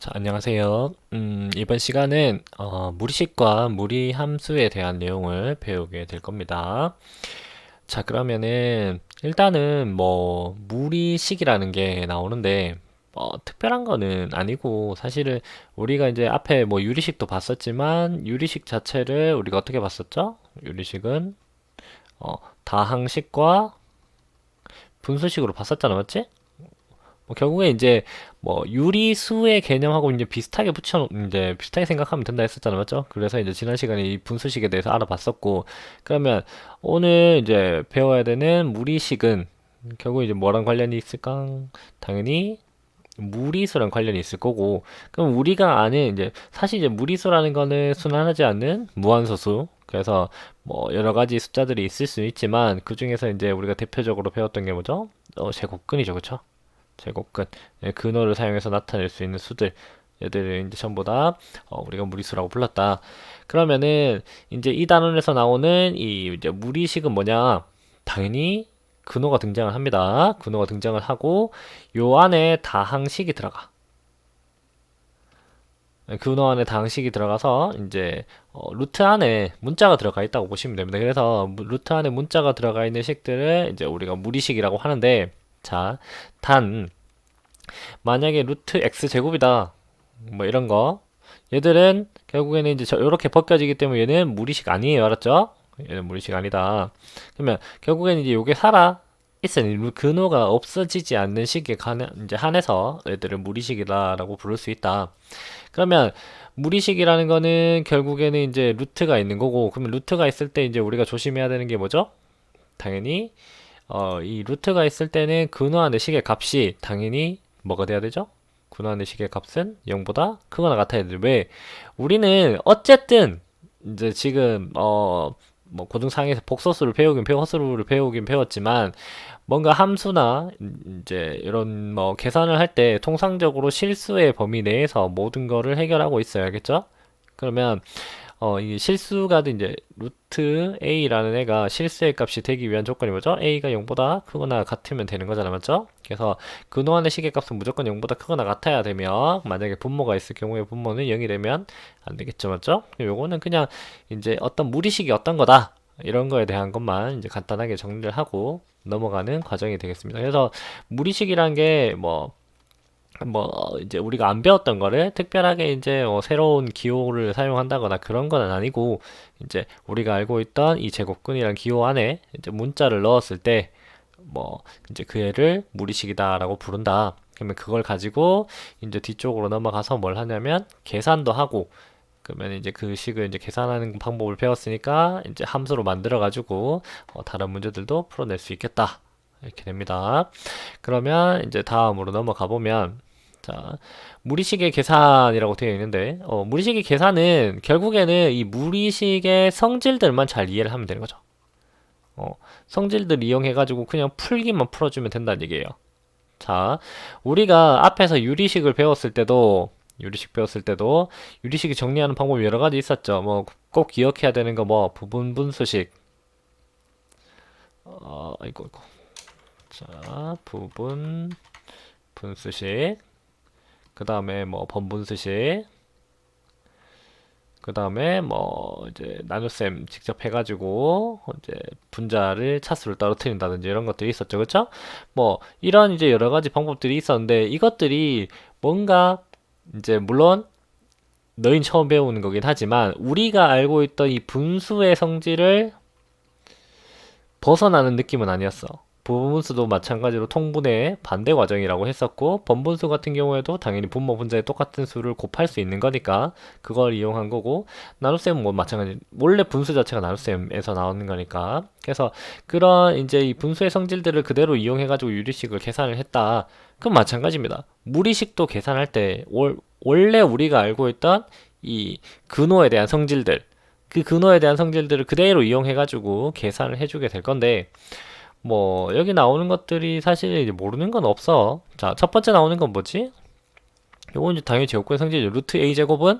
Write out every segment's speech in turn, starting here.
자, 안녕하세요. 이번 시간은 무리식과 무리함수에 대한 내용을 배우게 될 겁니다. 자, 그러면은 일단은 뭐 무리식이라는 게 나오는데 특별한 거는 아니고 사실은 우리가 이제 앞에 뭐 유리식도 봤었지만 유리식 자체를 우리가 어떻게 봤었죠? 유리식은 어, 다항식과 분수식으로 봤었잖아, 맞지? 뭐 결국에 이제 뭐 유리수의 개념하고 이제 비슷하게 이제 비슷하게 생각하면 된다 했었잖아, 맞죠? 그래서 이제 지난 시간에 이 분수식에 대해서 알아봤었고, 그러면 오늘 이제 배워야 되는 무리식은 결국 이제 뭐랑 관련이 있을까? 당연히 무리수랑 관련이 있을 거고, 그럼 우리가 아는 이제 사실 이제 무리수라는 거는 순환하지 않는 무한소수. 그래서 뭐 여러 가지 숫자들이 있을 수 있지만 그 중에서 이제 우리가 대표적으로 배웠던 게 뭐죠? 제곱근이죠, 그쵸? 제곱근, 근호를 사용해서 나타낼 수 있는 수들, 얘들을 이제 전부 다 우리가 무리수라고 불렀다. 그러면은 이제 이 단원에서 나오는 이 이제 무리식은 뭐냐? 당연히 근호가 등장을 합니다. 근호가 등장을 하고 요 안에 다항식이 들어가. 근호 안에 다항식이 들어가서 이제 루트 안에 문자가 들어가 있다고 보시면 됩니다. 그래서 루트 안에 문자가 들어가 있는 식들을 이제 우리가 무리식이라고 하는데, 자, 단 만약에 루트 x 제곱이다 뭐 이런 거, 얘들은 결국에는 이제 이렇게 벗겨지기 때문에 얘는 무리식 아니에요, 알았죠? 얘는 무리식 아니다. 그러면 결국에는 이제 요게 살아 있어요. 근호가 없어지지 않는 식에 이제 한해서 얘들은 무리식이다라고 부를 수 있다. 그러면 무리식이라는 거는 결국에는 이제 루트가 있는 거고, 그러면 루트가 있을 때 이제 우리가 조심해야 되는 게 뭐죠? 당연히 이 루트가 있을 때는 근호하는 식의 값이 당연히 뭐가 돼야 되죠? 근호하는 식의 값은 0보다 크거나 같아야 돼. 왜? 우리는 어쨌든 이제 지금 뭐 고등상에서 복소수를 허수를 배우긴 배웠지만 뭔가 함수나 이제 이런 뭐 계산을 할 때 통상적으로 실수의 범위 내에서 모든 거를 해결하고 있어요. 알겠죠? 그러면 이게 실수가 이제 루트 a라는 애가 실수의 값이 되기 위한 조건이 뭐죠? a가 0보다 크거나 같으면 되는 거잖아, 맞죠? 그래서 근호한의 식의 값은 무조건 0보다 크거나 같아야 되며, 만약에 분모가 있을 경우에 분모는 0이 되면 안 되겠죠, 맞죠? 요거는 그냥 이제 어떤 무리식이 어떤 거다, 이런 거에 대한 것만 이제 간단하게 정리를 하고 넘어가는 과정이 되겠습니다. 그래서 무리식이란 게뭐 이제 우리가 안 배웠던 거를 특별하게 이제 새로운 기호를 사용한다거나 그런 건 아니고, 이제 우리가 알고 있던 이 제곱근이란 기호 안에 이제 문자를 넣었을 때 뭐 이제 그 애를 무리식이다라고 부른다. 그러면 그걸 가지고 이제 뒤쪽으로 넘어가서 뭘 하냐면 계산도 하고, 그러면 이제 그 식을 이제 계산하는 방법을 배웠으니까 이제 함수로 만들어 가지고 다른 문제들도 풀어낼 수 있겠다. 이렇게 됩니다. 그러면 이제 다음으로 넘어가 보면, 자, 무리식의 계산이라고 되어 있는데, 무리식의 계산은 결국에는 이 무리식의 성질들만 잘 이해를 하면 되는 거죠. 어, 성질들 이용해가지고 그냥 풀기만 풀어주면 된다는 얘기예요. 자, 우리가 앞에서 유리식 배웠을 때도, 유리식이 정리하는 방법이 여러 가지 있었죠. 뭐, 꼭 기억해야 되는 거, 뭐, 부분 분수식. 이거. 자, 부분 분수식. 그 다음에 뭐, 번분수식. 그 다음에 뭐 이제 나눗셈 직접 해가지고 이제 분자를 차수를 떨어뜨린다든지 이런 것들이 있었죠, 그쵸? 뭐 이런 이제 여러 가지 방법들이 있었는데, 이것들이 뭔가 이제 물론 너희 처음 배우는 거긴 하지만 우리가 알고 있던 이 분수의 성질을 벗어나는 느낌은 아니었어. 부분수도 마찬가지로 통분의 반대 과정이라고 했었고, 번분수 같은 경우에도 당연히 분모 분자의 똑같은 수를 곱할 수 있는 거니까 그걸 이용한 거고, 나눗셈은 뭐 마찬가지, 원래 분수 자체가 나눗셈에서 나오는 거니까. 그래서 그런 이제 이 분수의 성질들을 그대로 이용해 가지고 유리식을 계산을 했다. 그럼 마찬가지입니다. 무리식도 계산할 때 원래 우리가 알고 있던 이 근호에 대한 성질들, 그 근호에 대한 성질들을 그대로 이용해가지고 계산을 해주게 될 건데, 뭐 여기 나오는 것들이 사실 이제 모르는 건 없어. 자, 첫 번째 나오는 건 뭐지? 요건 이제 당연히 제곱근의 성질이죠. 루트 a 제곱은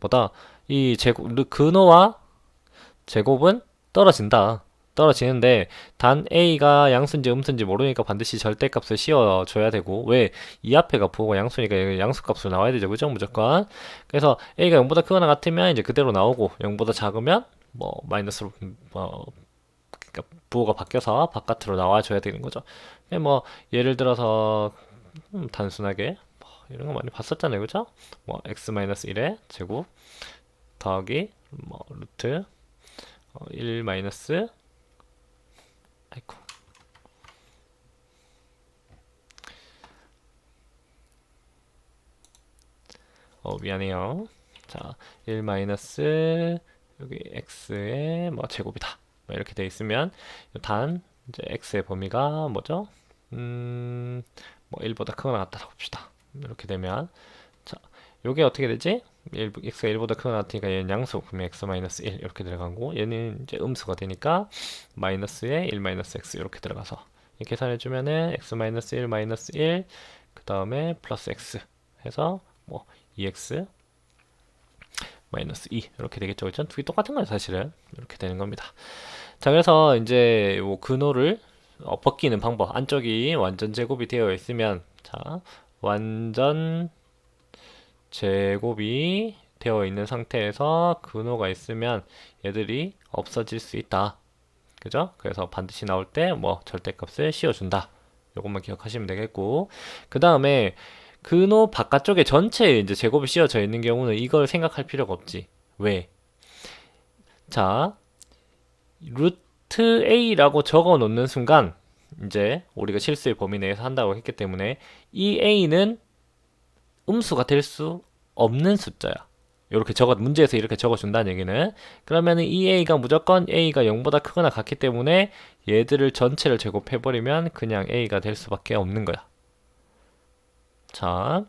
보다 이 제곱 근호와 제곱은 떨어진다. 떨어지는데 단 a가 양수인지 음수인지 모르니까 반드시 절대값을 씌워줘야 되고 왜? 이 앞에가 부호가 양수니까 양수값으로 나와야 되죠. 그죠? 무조건. 그래서 a가 0보다 크거나 같으면 이제 그대로 나오고 0보다 작으면 뭐 마이너스로 그러니까 부호가 바뀌어서 바깥으로 나와줘야 되는 거죠. 뭐 예를 들어서 단순하게 뭐 이런 거 많이 봤었잖아요. 그죠? 뭐 x-1의 제곱 더하기 뭐 루트 1 마이너스 아이고 미안해요. 자, 1 마이너스 여기 x의 뭐 제곱이다. 뭐 이렇게 돼 있으면 단 이제 x의 범위가 뭐죠? 뭐 1보다 크거나 같다 봅시다. 이렇게 되면 자, 요게 어떻게 되지? x가 1보다 크거나 같으니까 얘는 양수, 그러면 x 마이너스 1 이렇게 들어가고 얘는 이제 음수가 되니까 마이너스에 1 마이너스 x 이렇게 들어가서 이렇게 계산해주면은 x 마이너스 1 마이너스 1 그 다음에 플러스 x 해서 뭐 2x 마이너스 2 이렇게 되겠죠. 그죠? 두 개 똑같은 거예요 사실은. 이렇게 되는 겁니다. 자, 그래서 이제 뭐 근호를 벗기는 방법, 안쪽이 완전 제곱이 되어 있으면 자, 완전 제곱이 되어 있는 상태에서 근호가 있으면 얘들이 없어질 수 있다. 그죠? 그래서 반드시 나올 때 뭐 절대값을 씌워준다. 요것만 기억하시면 되겠고, 그 다음에 근호 바깥쪽에 전체에 이제 제곱이 씌워져 있는 경우는 이걸 생각할 필요가 없지. 왜? 자, 루트 a라고 적어 놓는 순간 이제 우리가 실수의 범위 내에서 한다고 했기 때문에 이 a는 음수가 될 수 없는 숫자야. 이렇게 문제에서 이렇게 적어준다는 얘기는 그러면 이 a가 무조건 a가 0보다 크거나 같기 때문에 얘들을 전체를 제곱해버리면 그냥 a가 될 수밖에 없는 거야. 자,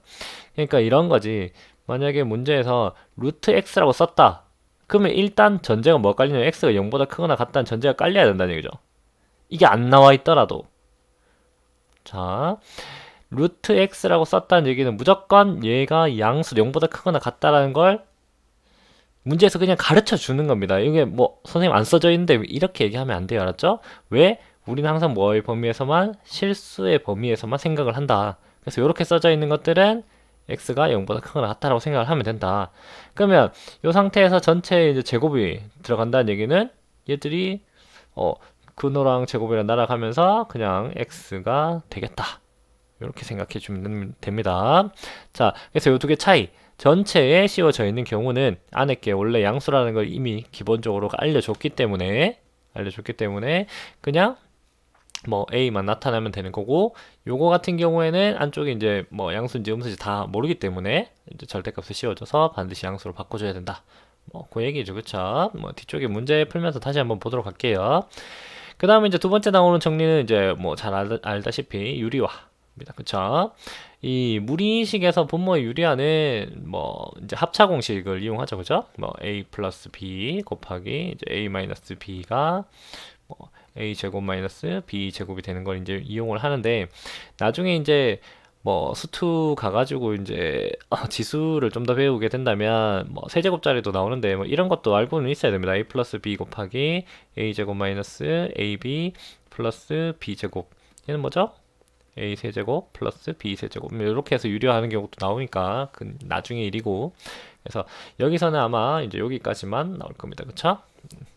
그러니까 이런 거지. 만약에 문제에서 루트 x라고 썼다. 그러면 일단 전제가 뭐 깔리냐면 x가 0보다 크거나 같다는 전제가 깔려야 된다는 얘기죠. 이게 안 나와 있더라도. 자, 루트 x라고 썼다는 얘기는 무조건 얘가 양수 0보다 크거나 같다라는 걸 문제에서 그냥 가르쳐 주는 겁니다. 이게 뭐 선생님 안 써져 있는데 이렇게 얘기하면 안 돼요. 알았죠? 왜? 우리는 항상 뭐의 범위에서만 실수의 범위에서만 생각을 한다. 그래서 이렇게 써져 있는 것들은 x가 0보다 크거나 같다라고 생각을 하면 된다. 그러면 이 상태에서 전체 이제 제곱이 들어간다는 얘기는 얘들이 근호랑 제곱이랑 날아가면서 그냥 x가 되겠다. 이렇게 생각해 주면 됩니다. 자, 그래서 이 두 개 차이. 전체에 씌워져 있는 경우는 안에 게 원래 양수라는 걸 이미 기본적으로 알려줬기 때문에 그냥 뭐 a만 나타나면 되는 거고, 요거 같은 경우에는 안쪽에 이제 뭐 양수인지 음수인지 다 모르기 때문에 이제 절대값을 씌워줘서 반드시 양수로 바꿔줘야 된다. 뭐 그 얘기죠. 그쵸? 뭐 뒤쪽에 문제 풀면서 다시 한번 보도록 할게요. 그 다음에 이제 두 번째 나오는 정리는 이제 뭐 잘 알다시피 유리화입니다. 그쵸? 이 무리식에서 분모의 유리화는 뭐 이제 합차 공식을 이용하죠. 그죠? 뭐 a 플러스 b 곱하기 이제 a 마이너스 b가 뭐 a 제곱 마이너스 b 제곱이 되는 걸 이제 이용을 하는데, 나중에 이제 뭐 수투 가가지고 이제 지수를 좀 더 배우게 된다면 뭐 세제곱짜리도 나오는데 뭐 이런 것도 알고는 있어야 됩니다. a 플러스 b 곱하기 a 제곱 마이너스 ab 플러스 b 제곱, 얘는 뭐죠? a 세제곱 플러스 b 세제곱 이렇게 해서 유리화하는 경우도 나오니까 그 나중에 일이고, 그래서 여기서는 아마 이제 여기까지만 나올 겁니다. 그쵸?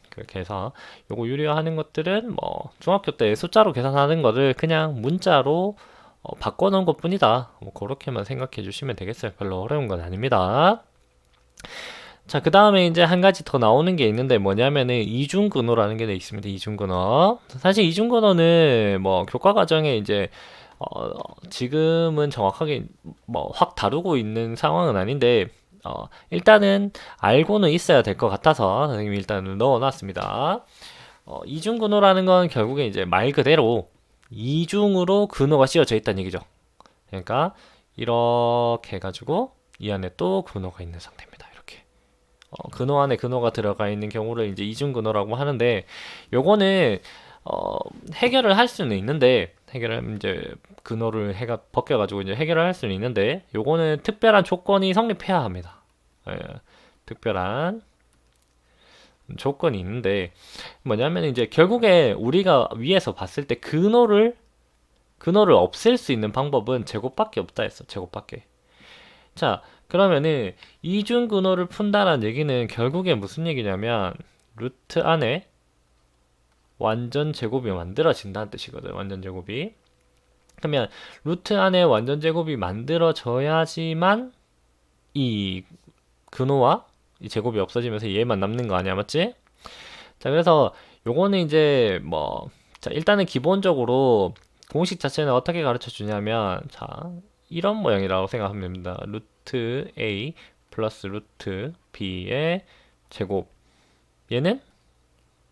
그렇게 해서 요거 유리화하는 것들은 뭐 중학교 때 숫자로 계산하는 거를 그냥 문자로 바꿔놓은 것 뿐이다. 뭐 그렇게만 생각해 주시면 되겠어요. 별로 어려운 건 아닙니다. 자, 그 다음에 이제 한 가지 더 나오는 게 있는데 뭐냐면은 이중근호라는 게 있습니다. 이중근호. 사실 이중근호는 뭐 교과 과정에 이제 지금은 정확하게 뭐 확 다루고 있는 상황은 아닌데 일단은 알고는 있어야 될 것 같아서 선생님이 일단은 넣어놨습니다. 이중근호라는 건 결국에 이제 말 그대로 이중으로 근호가 씌워져 있다는 얘기죠. 그러니까 이렇게 해가지고 이 안에 또 근호가 있는 상태입니다. 이렇게 근호 안에 근호가 들어가 있는 경우를 이제 이중근호라고 하는데, 요거는 해결을 할 수는 있는데 해결을 이제 근호를 해가 벗겨가지고 이제 해결을 할 수는 있는데, 요거는 특별한 조건이 성립해야 합니다. 예, 특별한 조건이 있는데 뭐냐면 이제 결국에 우리가 위에서 봤을 때 근호를 없앨 수 있는 방법은 제곱밖에 없다 했어. 제곱밖에. 자, 그러면은 이중 근호를 푼다는 얘기는 결국에 무슨 얘기냐면 루트 안에 완전 제곱이 만들어진다는 뜻이거든. 완전 제곱이. 그러면 루트 안에 완전 제곱이 만들어져야지만 이 근호와 이 제곱이 없어지면서 얘만 남는 거 아니야, 맞지? 자, 그래서 요거는 이제 뭐, 자, 일단은 기본적으로 공식 자체는 어떻게 가르쳐 주냐면, 자, 이런 모양이라고 생각하면 됩니다. 루트 A 플러스 루트 B의 제곱. 얘는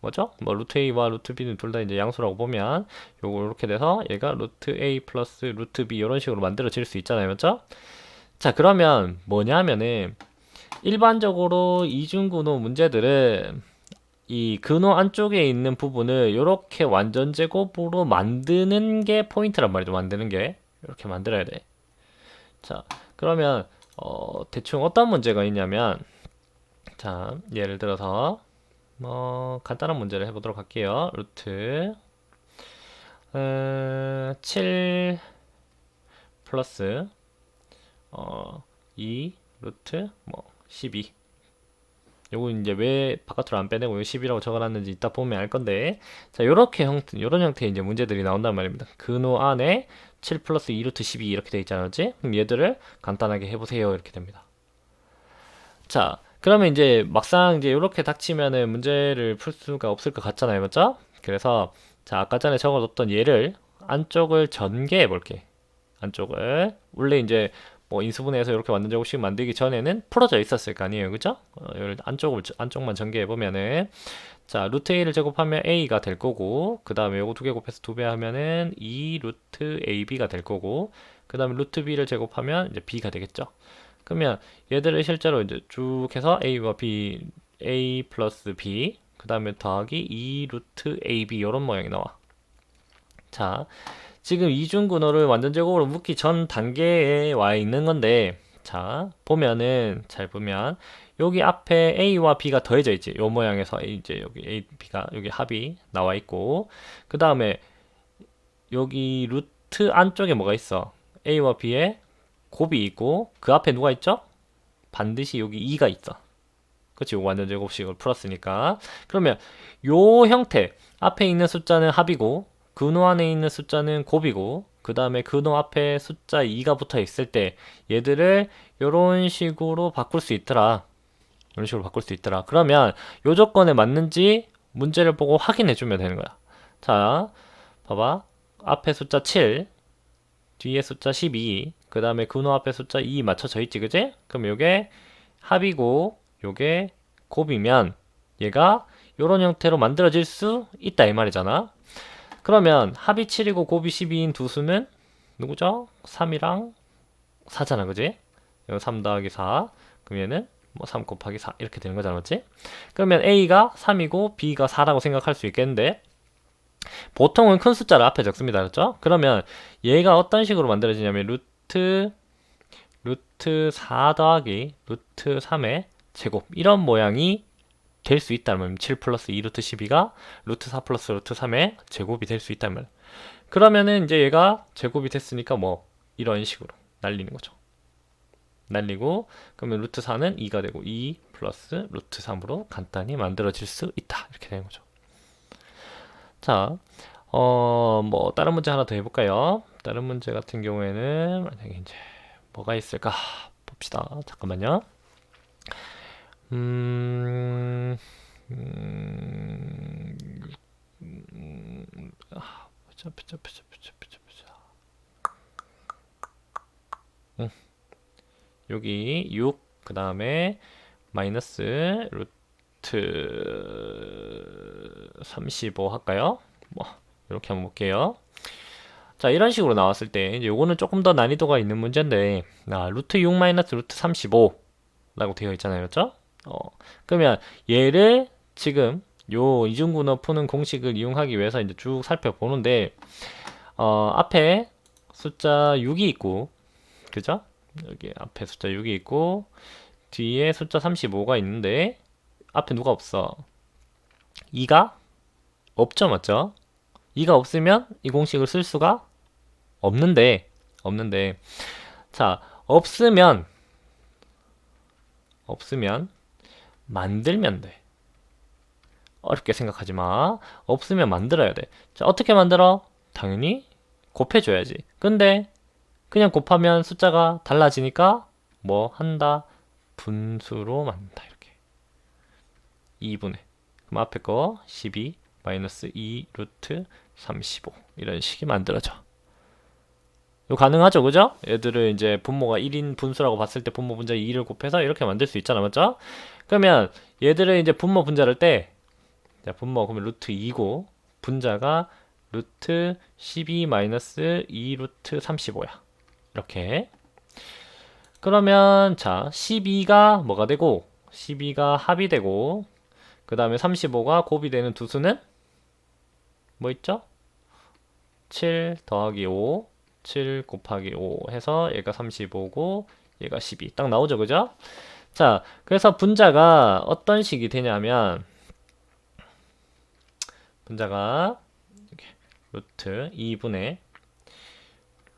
뭐죠? 뭐 루트 A와 루트 B는 둘 다 이제 양수라고 보면 요거 이렇게 돼서 얘가 루트 A 플러스 루트 B 이런 식으로 만들어질 수 있잖아요. 맞죠? 자, 그러면 뭐냐면은 일반적으로 이중근호 문제들은 이 근호 안쪽에 있는 부분을 이렇게 완전 제곱으로 만드는 게 포인트란 말이죠. 만드는 게 이렇게 만들어야 돼. 자, 그러면 대충 어떤 문제가 있냐면, 자, 예를 들어서 간단한 문제를 해보도록 할게요. 루트 7 플러스 2 루트 12. 요거 이제 왜 바깥으로 안 빼내고 요 10이라고 적어놨는지 이따 보면 알 건데, 자, 요런 형태의 이제 문제들이 나온단 말입니다. 근호 안에 7 플러스 2 루트 12 이렇게 돼 있잖아, 그렇지? 그럼 얘들을 간단하게 해보세요 이렇게 됩니다. 자, 그러면 이제 막상 이제 이렇게 닥치면은 문제를 풀 수가 없을 것 같잖아요, 맞죠? 그래서 자, 아까 전에 적어뒀던 얘를 안쪽을 전개해 볼게. 안쪽을 원래 이제 뭐 인수분해해서 이렇게 완전 제곱식 만들기 전에는 풀어져 있었을 거 아니에요, 그죠? 이걸 안쪽만 전개해 보면은, 자, 루트 a를 제곱하면 a가 될 거고, 그 다음에 요거 두 개 곱해서 두 배 하면은 2 루트 ab가 될 거고, 그 다음에 루트 b를 제곱하면 이제 b가 되겠죠. 그러면 얘들을 실제로 이제 쭉 해서 a와 b, a 플러스 b, 그 다음에 더하기 2 루트 ab 이런 모양이 나와. 자, 지금 이중근호를 완전 제곱으로 묶기 전 단계에 와 있는 건데, 자, 보면은, 잘 보면, 여기 앞에 A와 B가 더해져 있지. 요 모양에서 이제 여기 A, B가, 여기 합이 나와 있고, 그 다음에 여기 루트 안쪽에 뭐가 있어? A와 B에 곱이 있고, 그 앞에 누가 있죠? 반드시 여기 2가 있어. 그치? 요 완전 제곱식을 풀었으니까. 그러면 요 형태, 앞에 있는 숫자는 합이고, 근호 안에 있는 숫자는 곱이고, 그 다음에 근호 앞에 숫자 2가 붙어 있을 때 얘들을 이런 식으로 바꿀 수 있더라. 이런 식으로 바꿀 수 있더라. 그러면 요 조건에 맞는지 문제를 보고 확인해 주면 되는 거야. 자, 봐봐. 앞에 숫자 7, 뒤에 숫자 12, 그 다음에 근호 앞에 숫자 2 맞춰져 있지, 그지? 그럼 요게 합이고 요게 곱이면 얘가 요런 형태로 만들어질 수 있다 이 말이잖아. 그러면 합이 7이고 곱이 12인 두 수는 누구죠? 3이랑 4잖아, 그지? 3 더하기 4. 그럼 얘는 뭐 3 곱하기 4 이렇게 되는 거잖아, 맞지? 그러면 A가 3이고 B가 4라고 생각할 수 있겠는데, 보통은 큰 숫자를 앞에 적습니다, 그렇죠? 그러면 얘가 어떤 식으로 만들어지냐면 루트 4 더하기 루트 3의 제곱 이런 모양이 될 수 있다는 말입니다. 7 플러스 2 루트 12가 루트 4 플러스 루트 3의 제곱이 될 수 있다는 말. 그러면은 이제 얘가 제곱이 됐으니까 뭐 이런 식으로 날리는 거죠. 날리고 그러면 루트 4는 2가 되고 2 플러스 루트 3으로 간단히 만들어질 수 있다. 이렇게 되는 거죠. 자, 뭐 다른 문제 하나 더 해볼까요? 다른 문제 같은 경우에는 만약에 이제 뭐가 있을까 봅시다. 잠깐만요. 음, 음, 보자. 여기 6, 그 다음에 마이너스 루트 35 할까요? 뭐 이렇게 한번 볼게요. 자, 이런 식으로 나왔을 때 이제 요거는 조금 더 난이도가 있는 문제인데, 루트 6 마이너스 루트 35 라고 되어 있잖아요, 그렇죠? 그러면 얘를 지금 요 이중근호 푸는 공식을 이용하기 위해서 이제 쭉 살펴보는데, 앞에 숫자 6이 있고, 그죠? 여기 앞에 숫자 6이 있고, 뒤에 숫자 35가 있는데, 앞에 누가 없어? 2가 없죠, 맞죠? 2가 없으면 이 공식을 쓸 수가 없는데, 자, 없으면 만들면 돼. 어렵게 생각하지 마. 없으면 만들어야 돼. 자, 어떻게 만들어? 당연히 곱해줘야지. 근데 그냥 곱하면 숫자가 달라지니까 뭐 한다? 분수로 만든다. 이렇게. 2분의. 그럼 앞에 거 12 마이너스 2 루트 35 이런 식이 만들어져. 이거 가능하죠, 그죠? 얘들을 이제 분모가 1인 분수라고 봤을 때 분모 분자 2를 곱해서 이렇게 만들 수 있잖아, 맞죠? 그러면 얘들을 이제 분모 분자를 때, 자, 분모 그러면 루트 2고 분자가 루트 12 마이너스 2 루트 35야. 이렇게. 그러면 자, 12가 뭐가 되고 12가 합이 되고 그 다음에 35가 곱이 되는 두 수는 뭐 있죠? 7 더하기 5 7 곱하기 5 해서 얘가 35고 얘가 12 딱 나오죠, 그죠? 자, 그래서 분자가 어떤 식이 되냐면 분자가 이렇게 루트 2분의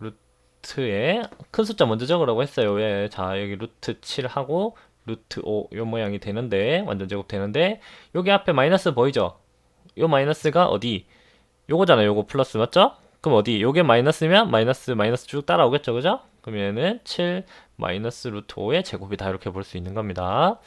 루트에 큰 숫자 먼저 적으라고 했어요. 왜? 자, 여기 루트 7하고 루트 5 요 모양이 되는데 완전 제곱 되는데 여기 앞에 마이너스 보이죠? 요 마이너스가 어디? 요거잖아요. 요거 플러스 맞죠? 그럼 어디? 요게 마이너스면 마이너스 쭉 따라오겠죠, 그죠? 그럼 얘는 7 마이너스 루트 5의 제곱이다 이렇게 볼 수 있는 겁니다.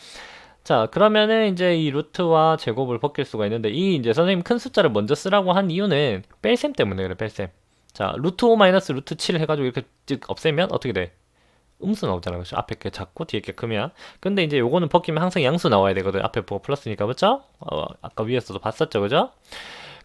자, 그러면은 이제 이 루트와 제곱을 벗길 수가 있는데 이 이제 선생님 큰 숫자를 먼저 쓰라고 한 이유는 뺄셈 때문에 그래, 뺄셈. 자, 루트 5 마이너스 루트 7 해가지고 이렇게 즉 없애면 어떻게 돼? 음수 나오잖아, 그죠? 앞에 게 작고 뒤에 게 크면. 근데 이제 요거는 벗기면 항상 양수 나와야 되거든. 앞에 뭐 플러스니까, 그죠? 아까 위에서도 봤었죠, 그죠?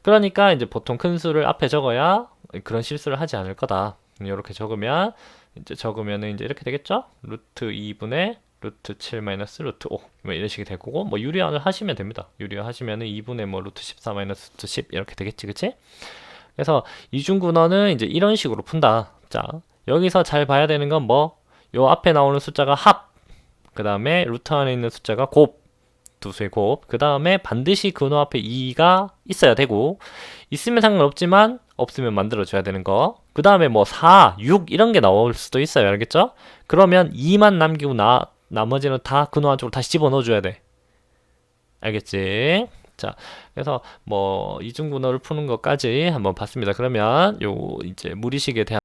그러니까 이제 보통 큰 수를 앞에 적어야 그런 실수를 하지 않을 거다. 이렇게 적으면은 이제 이렇게 되겠죠? 루트 2분의 루트 7 마이너스 루트 5. 뭐 이런 식이 될 거고, 뭐 유리화를 하시면 됩니다. 유리화 하시면은 2분의 뭐 루트 14 마이너스 루트 10 이렇게 되겠지, 그치? 그래서 이중분원은 이제 이런 식으로 푼다. 자, 여기서 잘 봐야 되는 건 뭐? 요 앞에 나오는 숫자가 합, 그 다음에 루트 안에 있는 숫자가 곱, 두 수의 곱, 그 다음에 반드시 근호 앞에 2가 있어야 되고, 있으면 상관없지만 없으면 만들어줘야 되는 거. 그 다음에 뭐 4, 6 이런 게 나올 수도 있어요. 알겠죠? 그러면 2만 남기고 나머지는 다 근호 안쪽으로 다시 집어넣어줘야 돼. 알겠지? 자, 그래서 뭐 이중분호를 푸는 것까지 한번 봤습니다. 그러면 요 이제 무리식에 대한